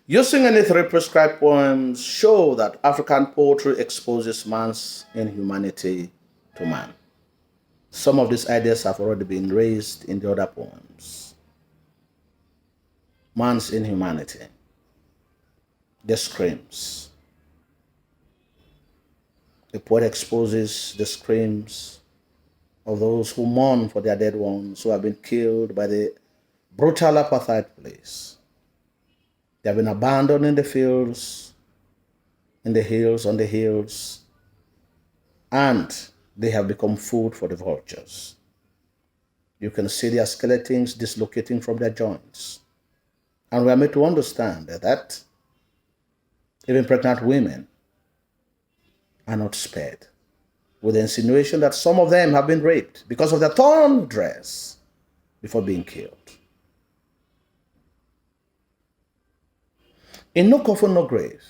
Using any three prescribed poems show that African poetry exposes man's inhumanity to man. Some of these ideas have already been raised in the other poems. Man's inhumanity, the screams. The poet exposes the screams of those who mourn for their dead ones who have been killed by the brutal apartheid police. They have been abandoned in the fields, in the hills, on the hills, and they have become food for the vultures. You can see their skeletons dislocating from their joints. And we are made to understand that even pregnant women are not spared, with the insinuation that some of them have been raped because of their torn dress before being killed. In No Coffin, No Grave,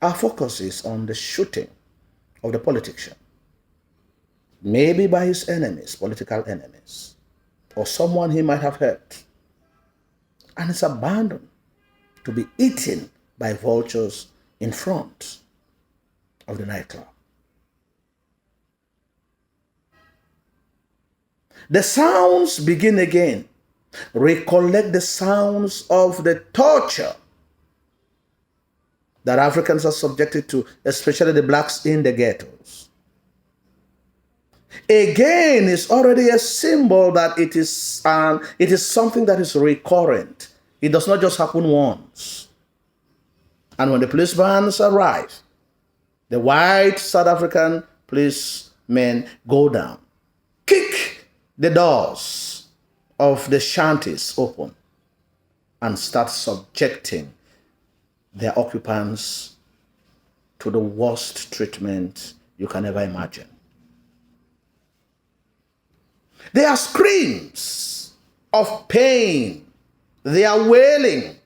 our focus is on the shooting of the politician, maybe by his enemies, political enemies, or someone he might have hurt, and is abandoned to be eaten by vultures in front of the nightclub. The sounds begin again. Recollect the sounds of the torture that Africans are subjected to, especially the blacks in the ghettos. Again, it's already a symbol that it is something that is recurrent. It does not just happen once. And when the police vans arrive, the white South African policemen go down, kick the doors of the shanties open, and start subjecting their occupants to the worst treatment you can ever imagine. Their screams of pain, their wailing,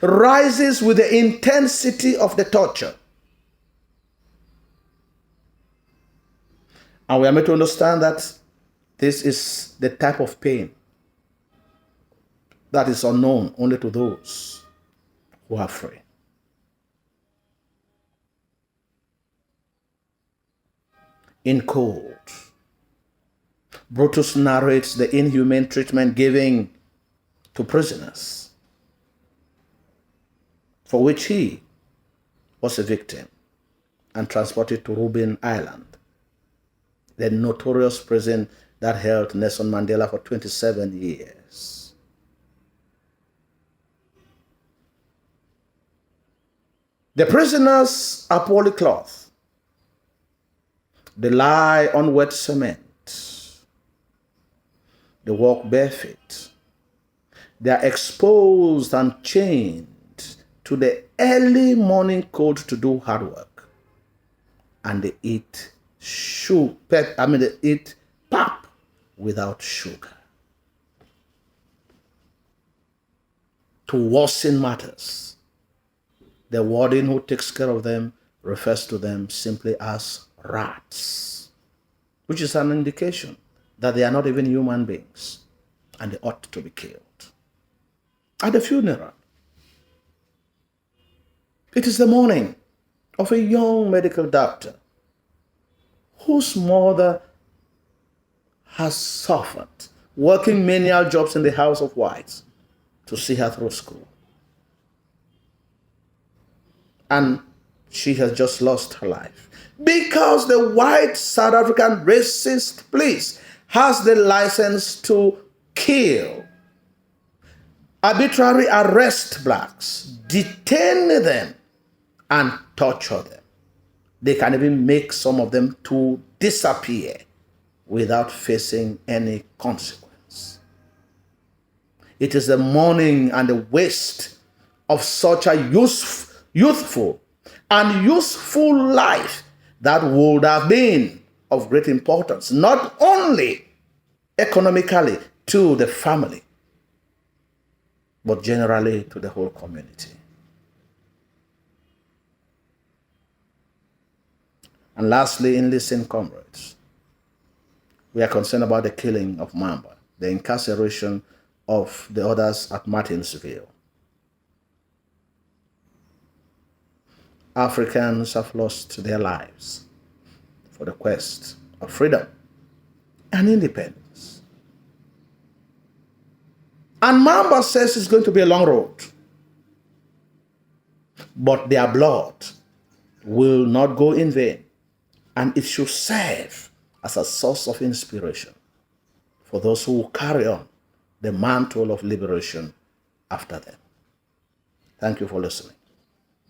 rises with the intensity of the torture. And we are made to understand that this is the type of pain that is unknown only to those who are free. In cold, Brutus narrates the inhumane treatment given to prisoners, for which he was a victim and transported to Robben Island, the notorious prison that held Nelson Mandela for 27 years. The prisoners are poorly clothed. They lie on wet cement. They walk barefoot. They are exposed and chained to the early morning cold to do hard work. And they eat they eat pap without sugar. To worsen matters, the warden who takes care of them refers to them simply as rats, which is an indication that they are not even human beings and they ought to be killed. At the funeral, it is the morning of a young medical doctor whose mother has suffered, working menial jobs in the House of Whites to see her through school. And she has just lost her life because the white South African racist police has the license to kill, arbitrarily arrest blacks, detain them, and torture them. They can even make some of them to disappear without facing any consequence. It is the mourning and the waste of such a youthful and useful life that would have been of great importance, not only economically to the family, but generally to the whole community. And lastly, in listen, comrades, we are concerned about the killing of Mamba, the incarceration of the others at Martinsville. Africans have lost their lives for the quest of freedom and independence. And Mamba says it's going to be a long road, but their blood will not go in vain, and it should serve as a source of inspiration for those who will carry on the mantle of liberation after them. Thank you for listening.